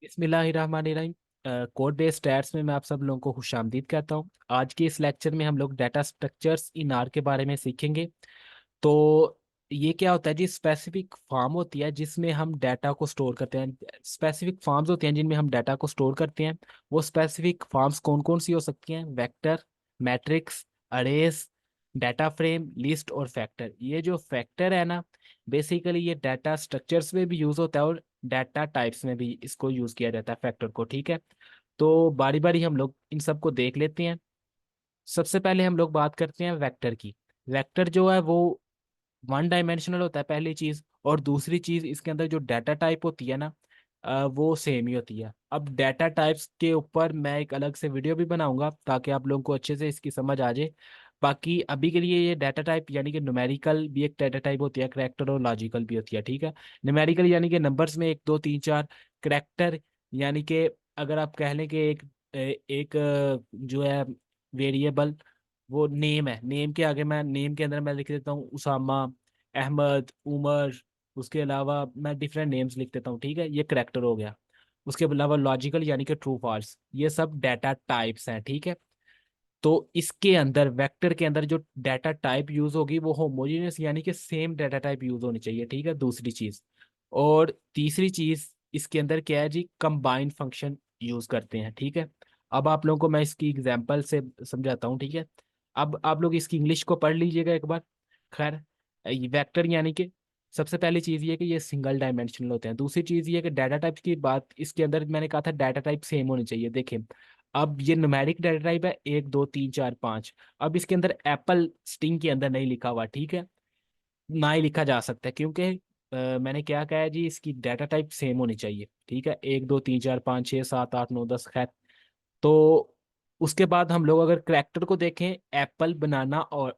बिस्मिल्लाहिर्रहमानिर्रहीम। Code based stats में मैं आप सब लोगों को खुशामदीद कहता हूँ। आज के इस लेक्चर में हम लोग डाटा स्ट्रक्चर्स इन आर के बारे में सीखेंगे। तो ये क्या होता है जी, स्पेसिफिक फॉर्म होती है जिसमें हम डाटा को स्टोर करते हैं। स्पेसिफिक फॉर्म्स होती हैं जिनमें हम डाटा को स्टोर करते हैं। वो स्पेसिफिक फॉर्म्स कौन कौन सी हो सकती हैं? Vector, matrix, arrays, data frame, list और फैक्टर। ये जो फैक्टर है ना, बेसिकली ये डाटा स्ट्रक्चर्स में भी यूज होता है और डाटा टाइप्स में भी इसको यूज किया जाता है फैक्टर को। ठीक है, तो बारी बारी हम लोग इन सब को देख लेते हैं। सबसे पहले हम लोग बात करते हैं वेक्टर की। वेक्टर जो है वो वन डायमेंशनल होता है पहली चीज, और दूसरी चीज इसके अंदर जो डाटा टाइप होती है ना, वो सेम ही होती है। अब डाटा टाइप्स के ऊपर मैं एक अलग से वीडियो भी बनाऊंगा ताकि आप लोगों को अच्छे से इसकी समझ आ जाए। बाकी अभी के लिए ये डाटा टाइप यानी कि न्यूमेरिकल भी एक डाटा टाइप होती है, करेक्टर और लॉजिकल भी होती है। ठीक है, न्यूमेरिकल यानी कि नंबर्स में 1 2 3 4। करेक्टर यानी कि अगर आप कह लें कि एक जो है वेरिएबल, वो नेम है। नेम के आगे मैं नेम के अंदर मैं लिख देता हूँ उसामा, अहमद, उमर। उसके अलावा मैं डिफरेंट नेम्स लिख देता हूँ। ठीक है, ये करेक्टर हो गया। उसके अलावा लॉजिकल यानी कि ट्रू फॉल्स, ये सब डाटा टाइप्स हैं। ठीक है, तो इसके अंदर वेक्टर के अंदर जो डाटा टाइप यूज होगी वो होमोजेनियस यानी कि सेम डाटा टाइप यूज होनी चाहिए। ठीक है, दूसरी चीज। और तीसरी चीज इसके अंदर क्या है जी, कंबाइन फंक्शन यूज करते हैं। ठीक है, अब आप लोगों को मैं इसकी एग्जांपल से समझाता हूँ। ठीक है, अब आप लोग इसकी इंग्लिश को पढ़ लीजिएगा एक बार। खैर, वेक्टर यानी कि सबसे पहली चीज ये कि ये सिंगल डायमेंशनल होते हैं। दूसरी चीज ये कि डाटा टाइप की बात, इसके अंदर मैंने कहा था डाटा टाइप सेम होनी चाहिए। देखें, अब ये न्यूमेरिक डाटा टाइप है 1 2 3 4 5। अब इसके अंदर एप्पल स्टिंग के अंदर नहीं लिखा हुआ। ठीक है, ना ही लिखा जा सकता है क्योंकि मैंने क्या कहा है जी, इसकी डाटा टाइप सेम होनी चाहिए। ठीक है, 1 2 3 4 5 6 7 8 9 10, खैर। तो उसके बाद हम लोग अगर करेक्टर को देखें, एप्पल, बनाना और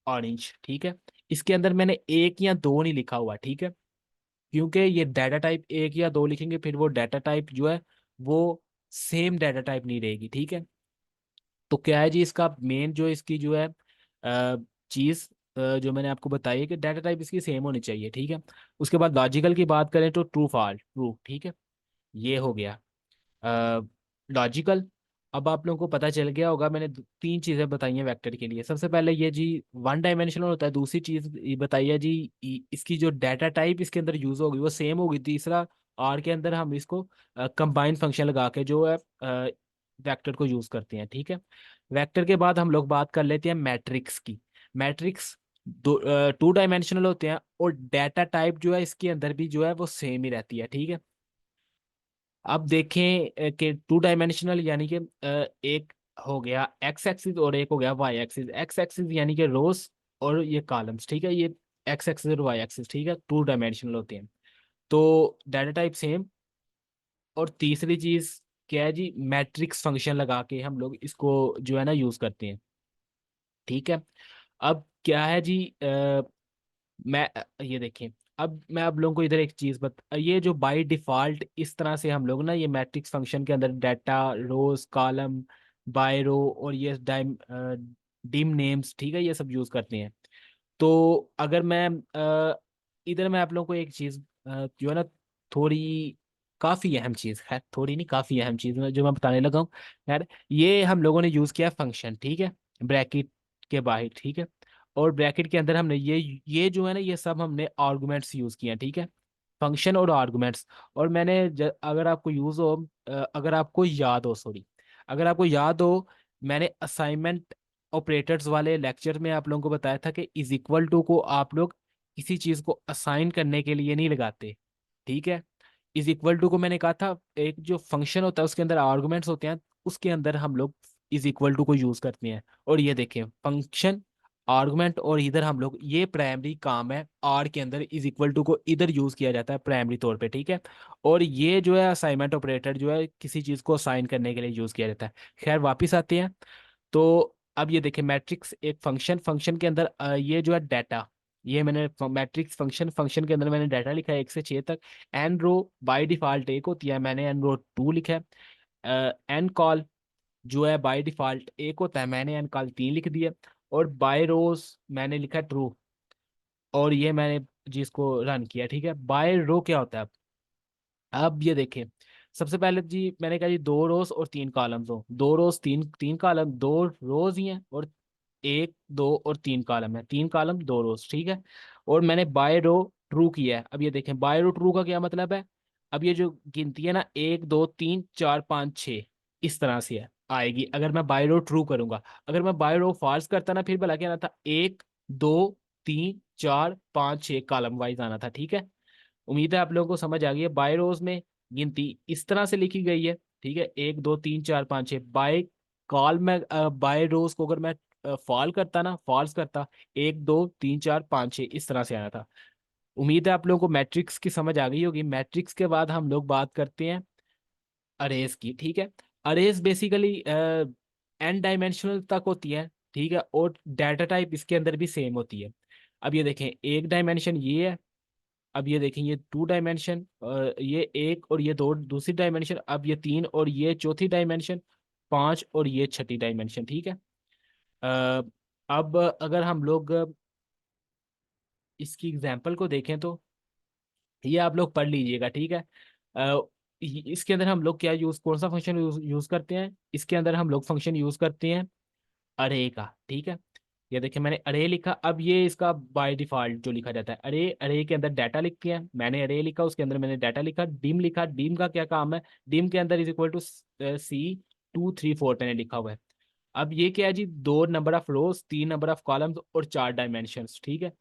ऑरेंज। ठीक है, इसके अंदर मैंने एक या दो नहीं लिखा हुआ। ठीक है, क्योंकि ये डाटा टाइप एक या दो लिखेंगे फिर वो डाटा टाइप जो है वो सेम डाटा टाइप नहीं रहेगी। ठीक है, तो क्या है जी, इसका मेन जो इसकी जो है चीज जो मैंने आपको बताई है कि डाटा टाइप इसकी सेम होनी चाहिए। ठीक है, उसके बाद लॉजिकल की बात करें तो ट्रू फॉल्स ट्रू। ठीक है, ये हो गया लॉजिकल। अब आप लोगों को पता चल गया होगा, मैंने 3 चीजें बताई हैं वेक्टर के लिए। सबसे पहले ये जी वन डायमेंशनल होता है। दूसरी चीज ये बताई है जी, इसकी जो डाटा टाइप इसके अंदर यूज होगी वो सेम होगी। तीसरा, आर के अंदर हम इसको कंबाइन फंक्शन लगा के जो है वेक्टर को यूज करते हैं। ठीक है, वेक्टर के बाद हम लोग बात कर लेते हैं मैट्रिक्स की। मैट्रिक्स 2 डायमेंशनल होते हैं और डाटा टाइप जो है इसके अंदर भी जो है वो सेम ही रहती है। ठीक है, अब देखें कि 2 डायमेंशनल यानी कि एक हो गया एक्स एक्सिस और एक हो गया वाई एक्सिस। एक्स एक्सिस यानी कि रोज और ये कॉलम्स। ठीक है, ये एक्स एक्सिस और वाई एक्सिस। ठीक है, 2 डायमेंशनल होते हैं। तो डाटा टाइप सेम। और तीसरी चीज क्या है जी, मैट्रिक्स फंक्शन लगा के हम लोग इसको जो है ना यूज करते हैं। ठीक है, अब क्या है जी, मैं ये देखें, अब मैं आप लोगों को इधर एक चीज ये जो बाय डिफॉल्ट इस तरह से हम लोग ना ये मैट्रिक्स फंक्शन के अंदर डाटा, रोज, कॉलम, बाय रो और ये डिम नेम्स, ठीक है, ये सब यूज करते हैं। तो अगर मैं इधर मैं आप लोगों को एक चीज जो है ना, थोड़ी काफी अहम चीज है, थोड़ी नहीं काफी अहम चीज जो मैं बताने लगा हूँ यार, ये हम लोगों ने यूज किया फंक्शन। ठीक है, ब्रैकेट के बाहर। ठीक है, और ब्रैकेट के अंदर हमने ये जो है ना, ये सब हमने आर्गुमेंट्स यूज किए हैं। ठीक है, फंक्शन और आर्गुमेंट्स। और मैंने अगर आपको यूज हो अगर आपको याद हो, सॉरी, अगर आपको याद हो, मैंने असाइनमेंट ऑपरेटर्स वाले लेक्चर में आप लोगों को बताया था कि इज इक्वल टू को आप लोग किसी चीज को असाइन करने के लिए नहीं लगाते। ठीक है, इज इक्वल टू को मैंने कहा था एक जो फंक्शन होता है उसके अंदर आर्गुमेंट्स होते हैं, उसके अंदर हम लोग इज इक्वल टू को यूज करते हैं। और ये देखें, फंक्शन, आर्गुमेंट और इधर हम लोग, ये प्राइमरी काम है आर के अंदर, इज इक्वल टू को इधर यूज किया जाता है प्राइमरी तौर पे। ठीक है, और ये जो है असाइनमेंट ऑपरेटर जो है किसी चीज को असाइन करने के लिए यूज किया जाता है। खैर, वापिस आते हैं। तो अब ये देखें, मैट्रिक्स एक फंक्शन, फंक्शन के अंदर ये जो है डाटा, ये मैंने मैट्रिक्स फंक्शन, फंक्शन के अंदर मैंने डाटा लिखा है 1 से 6 तक। एन रो बाय डिफॉल्ट एक होती है, मैंने एन रो 2 लिखा है। एन कॉल जो है बाय डिफॉल्ट एक होता है, मैंने एन कॉल 3 लिख दिया। और बाय रोज मैंने लिखा ट्रू, और ये मैंने जिसको रन किया। ठीक है, बाय रो क्या होता है? अब ये देखें, सबसे पहले जी मैंने कहा जी 2 रोज और 3 कॉलम्स हो, 2 रोज तीन तीन कॉलम, 2 रोज ही हैं, और 1 2 और 3 कॉलम है, 3 कॉलम 2 रोज, ठीक है। और मैंने बाय रो ट्रू किया है। अब ये देखें बाय रो ट्रू का क्या मतलब है। अब ये जो गिनती है ना, 1 2 3 4 5 6, इस तरह से है आएगी अगर मैं बाय रो ट्रू करूंगा। अगर मैं बाय रो फॉल्स करता ना, फिर भला क्या आना था, 1 2 3 4 5 6 कॉलम वाइज आना था, ठीक है। उम्मीद है आप लोगों को समझ आ गई है। बाय रोज में गिनती इस तरह से लिखी गई है, ठीक है, 1 2 3 4 5 6। बाय कॉल में बाय रोज को अगर मैं फॉल करता ना, फॉल्स करता, 1 2 3 4 5 6 इस तरह से आया था। उम्मीद है आप लोगों को मैट्रिक्स की समझ आ गई होगी। मैट्रिक्स के बाद हम लोग बात करते हैं अरेज की, ठीक है। अरेज बेसिकली एन डायमेंशनल तक होती है, ठीक है, और डाटा टाइप इसके अंदर भी सेम होती है। अब ये देखें एक डायमेंशन ये है, अब ये देखें ये 2 डायमेंशन, ये एक और ये दो दूसरी डायमेंशन, अब ये 3 और ये चौथी डायमेंशन, 5 और ये छठी डायमेंशन, ठीक है। अ, अब अगर हम लोग इसकी एग्जांपल को देखें तो ये आप लोग पढ़ लीजिएगा, ठीक है। अ, इसके अंदर हम लोग क्या यूज, कौन सा फंक्शन यूज करते हैं, इसके अंदर हम लोग फंक्शन यूज करते हैं अरे का, ठीक है। ये देखिए मैंने अरे लिखा, अब ये इसका बाय डिफॉल्ट जो लिखा जाता है अरे, अरे के अंदर डाटा लिखते हैं, मैंने अरे लिखा, उसके अंदर मैंने डाटा लिखा, डिम लिखा, डिम का क्या काम है, डिम के अंदर इज इक्वल टू C 2 3 4 मैंने लिखा हुआ है। अब ये क्या है जी, 2 number of rose, 3 number of columns और 4 डायमेंशंस, ठीक है।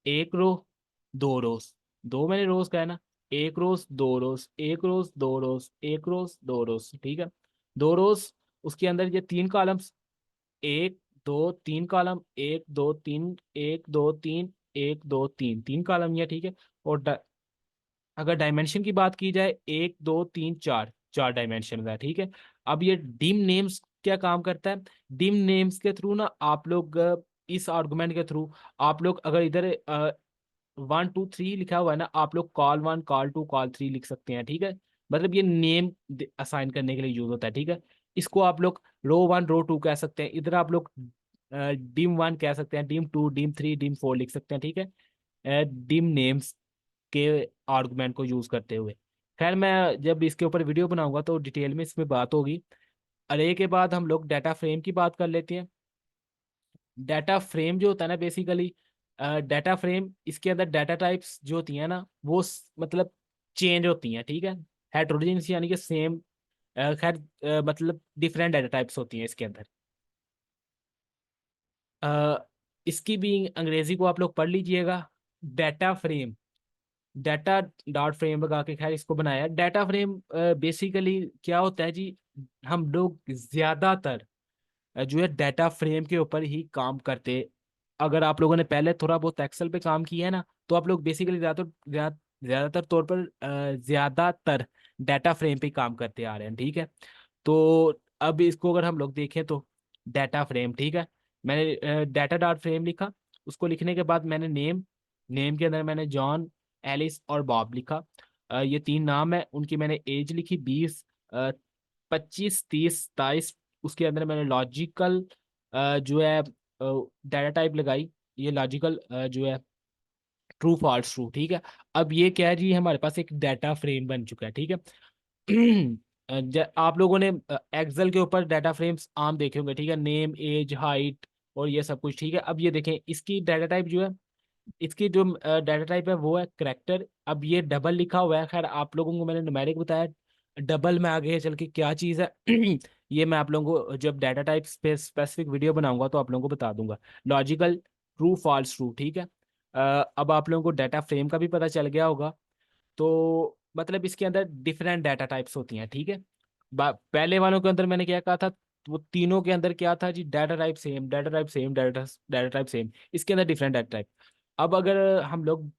1 रो 2 रोज, दो मैंने रोज का है ना, 1 रोज 2 रोज, 1 रोज 2 रोज, 1 रोज 2 रोज, ठीक है। 2 रोज, उसके अंदर ये 3 कॉलम्स, 1 2 3 कॉलम, 1 2 3, 1 2 3, 1 2 3, 3 कॉलम ये, ठीक है। और अगर डायमेंशन की बात की जाए, 1 2 3 4, 4 डायमेंशन है, ठीक है। अब ये डिम नेम्स क्या काम करता है, डिम नेम्स के थ्रू ना आप लोग इस आर्गुमेंट के थ्रू आप लोग अगर इधर 1 2 3 लिखा हुआ है ना, आप लोग कॉल 1 कॉल 2 कॉल 3 लिख सकते हैं, ठीक है। मतलब ये नेम असाइन करने के लिए यूज होता है, ठीक है। इसको आप लोग रो 1 रो 2 कह सकते हैं, इधर आप लोग डिम 1 कह सकते हैं, डिम 2 डिम 3 डिम 4 लिख सकते हैं, ठीक है, डिम नेम्स के आर्गुमेंट को यूज करते हुए। खैर मैं जब इसके ऊपर वीडियो बनाऊंगा तो डिटेल में इसमें बात होगी। अरे के बाद हम लोग डाटा फ्रेम की बात कर लेते हैं। डाटा फ्रेम जो होता है ना बेसिकली, डाटा फ्रेम इसके अंदर डाटा टाइप्स जो होती हैं ना वो मतलब चेंज होती हैं, ठीक है। हेटेरोजेनियस यानी कि सेम, खैर मतलब डिफरेंट डाटा टाइप्स होती हैं इसके अंदर। अ, इसकी भी अंग्रेजी को आप लोग पढ़ लीजिएगा। Data frame, data dot frame लगा के खैर इसको बनाया। डाटा फ्रेम बेसिकली क्या होता है जी, हम लोग ज्यादातर जो है डाटा फ्रेम के ऊपर ही काम करते। अगर आप लोगों ने पहले थोड़ा बहुत एक्सेल पे काम किया है ना, तो आप लोग बेसिकली ज्यादातर तौर पर ज्यादातर डाटा फ्रेम पे ही काम करते आ रहे हैं, ठीक है। तो अब इसको अगर हम लोग देखें तो डाटा फ्रेम, ठीक है, मैंने डाटा डॉट फ्रेम लिखा, उसको लिखने के बाद मैंने नेम, नेम के अंदर मैंने जॉन, एलिस और बॉब लिखा। ये 3 नाम है, उनकी मैंने एज लिखी 20, 25 30 27। उसके अंदर मैंने लॉजिकल जो है डाटा टाइप लगाई, ये लॉजिकल जो है ट्रू फॉल्स ट्रू, ठीक है। अब ये क्या है जी, हमारे पास एक डाटा फ्रेम बन चुका है, ठीक है। आप लोगों ने एक्सेल के ऊपर डाटा फ्रेम्स आम देखे होंगे, ठीक है, नेम एज हाइट और ये सब कुछ, ठीक है। अब ये देखें इसकी डाटा टाइप जो है, इसकी जो डाटा टाइप है वो है करेक्टर। अब ये डबल लिखा हुआ है, खैर आप लोगों को मैंने न्यूमेरिक बताया, डबल में आगे चल के क्या चीज़ है ये मैं आप लोगों को जब डाटा टाइप पे स्पेसिफिक वीडियो बनाऊंगा तो आप लोगों को बता दूंगा। लॉजिकल ट्रू फॉल्स ट्रू, ठीक है। अब आप लोगों को डाटा फ्रेम का भी पता चल गया होगा। तो मतलब इसके अंदर डिफरेंट डाटा टाइप्स होती हैं, ठीक है। पहले वालों के अंदर मैंने क्या कहा था, वो तीनों के अंदर क्या था जी, data type same, data type same, data data type same, इसके अंदर डिफरेंट डाटा टाइप। अब अगर हम लोग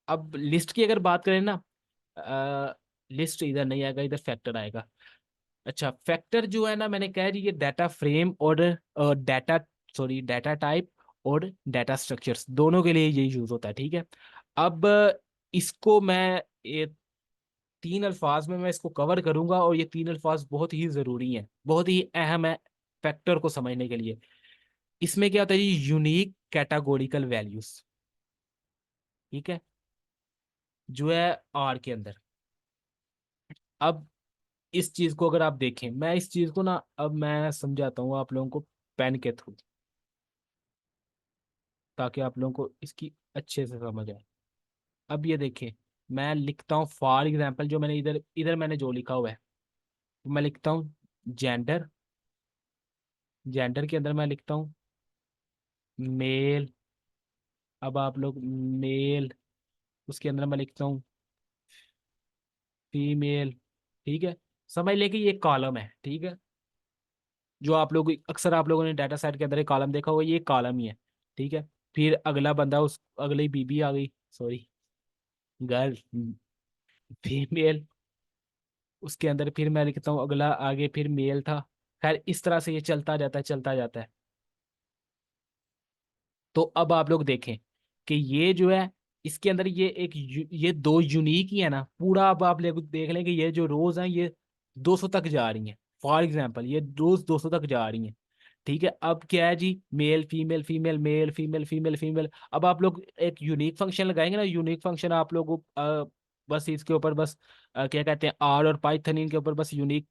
अब लिस्ट की अगर बात करें ना, लिस्ट इधर नहीं आएगा, इधर फैक्टर आएगा। अच्छा फैक्टर जो है ना, मैंने कहा जी ये डाटा फ्रेम और डाटा, सॉरी डाटा टाइप और डाटा स्ट्रक्चर्स दोनों के लिए ये यूज होता है, ठीक है। अब इसको मैं ये 3 अल्फाज में मैं इसको कवर करूंगा, और ये 3 अल्फाज बहुत ही जरूरी हैं, बहुत ही अहम है फैक्टर को समझने के लिए। इसमें क्या होता है जी, यूनिक कैटेगोरिकल वैल्यूज, ठीक है, जो है आर के अंदर। अब इस चीज को अगर आप देखें, मैं इस चीज को ना अब मैं समझाता हूँ आप लोगों को पेन के थ्रू, ताकि आप लोगों को इसकी अच्छे से समझ आए। अब ये देखें, मैं लिखता हूँ फॉर एग्जाम्पल, जो मैंने इधर इधर मैंने जो लिखा हुआ है, तो मैं लिखता हूँ जेंडर। जेंडर के अंदर मैं लिखता हूँ मेल। अब आप लोग मेल, उसके अंदर मैं लिखता हूँ फीमेल। ठीक है, समझ लें कि ये कॉलम है। ठीक है, जो आप लोग अक्सर आप लोगों ने डाटा सेट के अंदर एक कॉलम देखा होगा, ये कॉलम ही है। ठीक है, फिर अगला बंदा, उस अगली बीबी आ गई, सॉरी गर्ल, फीमेल। उसके अंदर फिर मैं लिखता हूँ अगला आगे फिर मेल था। खैर इस तरह से ये चलता जाता है, चलता जाता है। तो अब आप लोग देखें कि ये जो है, इसके अंदर ये ये दो यूनिक ही है ना पूरा। अब आप देख लें कि ये जो रोज हैं ये 200 तक जा रही हैं। फॉर एग्जाम्पल ये रोज 200 तक जा रही हैं। ठीक है, अब क्या है जी, male female female male female female female. अब आप लोग एक यूनिक फंक्शन लगाएंगे ना, यूनिक फंक्शन आप लोग बस इसके ऊपर बस क्या कहते हैं, आर और पाइथन, इनके ऊपर बस यूनिक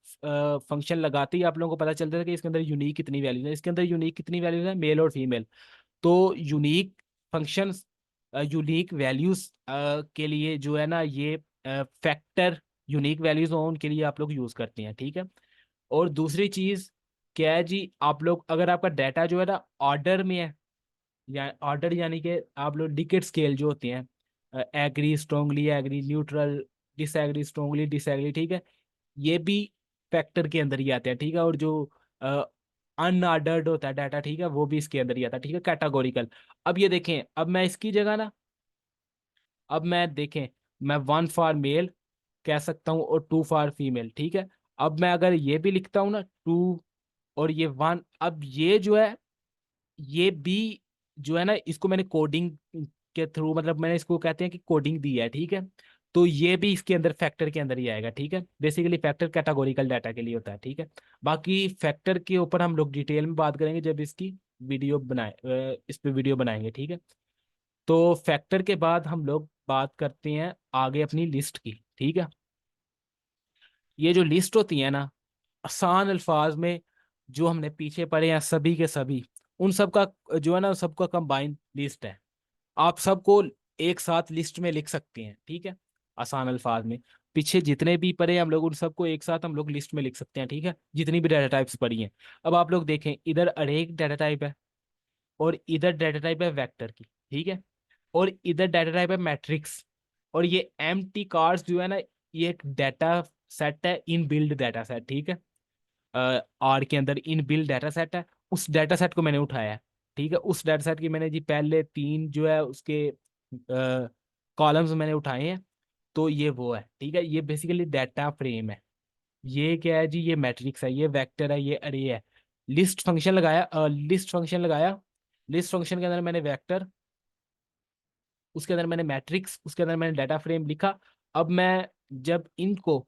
फंक्शन लगाते ही आप लोगों को पता चलता है कि इसके अंदर यूनिक कितनी वैल्यूज है। इसके अंदर यूनिक कितनी वैल्यूज है, मेल और फीमेल। तो यूनिक फंक्शंस, यूनिक वैल्यूज के लिए जो है ना, ये फैक्टर यूनिक वैल्यूज हो उनके लिए आप लोग यूज करते हैं। ठीक है, और दूसरी चीज क्या है जी, आप लोग अगर आपका डाटा जो है ना ऑर्डर में है, या ऑर्डर यानी कि आप लोग डिकेट स्केल जो होते हैं, agree strongly agree, neutral disagree strongly disagree, ठीक है, ये भी फैक्टर के अंदर ही आते हैं। ठीक है, और जो अनऑर्डर्ड होता है डाटा, ठीक है, वो भी इसके अंदर ही आता है। ठीक है, कैटेगोरिकल। अब ये देखें, अब मैं इसकी जगह ना, अब मैं देखें, मैं वन फॉर मेल कह सकता हूँ और टू फॉर फीमेल। ठीक है, अब मैं अगर ये भी लिखता हूँ ना टू और ये वन, अब ये जो है, ये भी जो है ना, इसको मैंने कोडिंग के थ्रू, मतलब मैंने इसको कहते हैं कि कोडिंग दी है। ठीक है, तो ये भी इसके अंदर फैक्टर के अंदर ही आएगा। ठीक है, बेसिकली फैक्टर कैटेगोरिकल डाटा के लिए होता है। ठीक है, बाकी फैक्टर के ऊपर हम लोग डिटेल में बात करेंगे जब इसकी वीडियो बनाए, इस पे वीडियो बनाएंगे। ठीक है, तो फैक्टर के बाद हम लोग बात करते हैं आगे अपनी लिस्ट की। ठीक है, ये जो लिस्ट होती है ना, आसान अल्फाज में जो हमने पीछे पढ़े हैं सभी के सभी, उन सब का जो है ना, सबका कंबाइन लिस्ट है। आप सबको एक साथ लिस्ट में लिख सकते हैं। ठीक है, आसान अल्फाज में पीछे जितने भी पढ़े हम लोग, उन सबको एक साथ हम लोग लिस्ट में लिख सकते हैं। ठीक है, जितनी भी डाटा टाइप्स पढ़ी हैं। अब आप लोग देखें, इधर अरे एक डाटा टाइप है, और इधर डाटा टाइप है वेक्टर की। ठीक है, और इधर डाटा टाइप है मैट्रिक्स। और ये एम टी कार्ड्स जो है ना, ये एक डाटा सेट है, इन बिल्ड डाटा सेट। ठीक है, आर के अंदर इन बिल्ड डाटा सेट है, उस डाटा सेट को मैंने उठाया है। ठीक है, उस डाटा सेट की मैंने जी पहले तीन जो है उसके कॉलम्स मैंने उठाए हैं। तो ये वो है। ठीक है, ये बेसिकली डाटा फ्रेम है। ये क्या है जी, ये मैट्रिक्स है, ये वेक्टर है, ये अरे है। लिस्ट फंक्शन लगाया, लिस्ट फंक्शन लगाया, लिस्ट फंक्शन के अंदर मैंने वेक्टर, उसके अंदर मैंने मैट्रिक्स, उसके अंदर मैंने डाटा फ्रेम लिखा। अब मैं जब इनको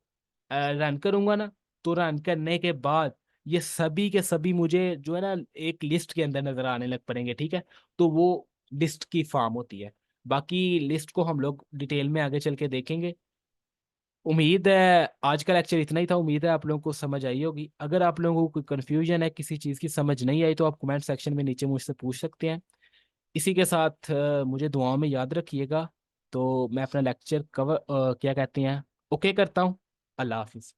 रन करूंगा ना, तो रन करने के बाद ये सभी के सभी मुझे जो है ना एक लिस्ट के अंदर नजर आने लग पड़ेंगे। ठीक है, तो वो लिस्ट की फॉर्म होती है। बाकी लिस्ट को हम लोग डिटेल में आगे चल के देखेंगे। उम्मीद है आज का लेक्चर इतना ही था। उम्मीद है आप लोगों को समझ आई होगी। अगर आप लोगों को कोई कंफ्यूजन है, किसी चीज़ की समझ नहीं आई, तो आप कमेंट सेक्शन में नीचे मुझसे पूछ सकते हैं। इसी के साथ मुझे दुआओं में याद रखिएगा। तो मैं अपना लेक्चर कवर क्या कहते हैं, ओके करता हूँ। अल्लाह हाफिज़।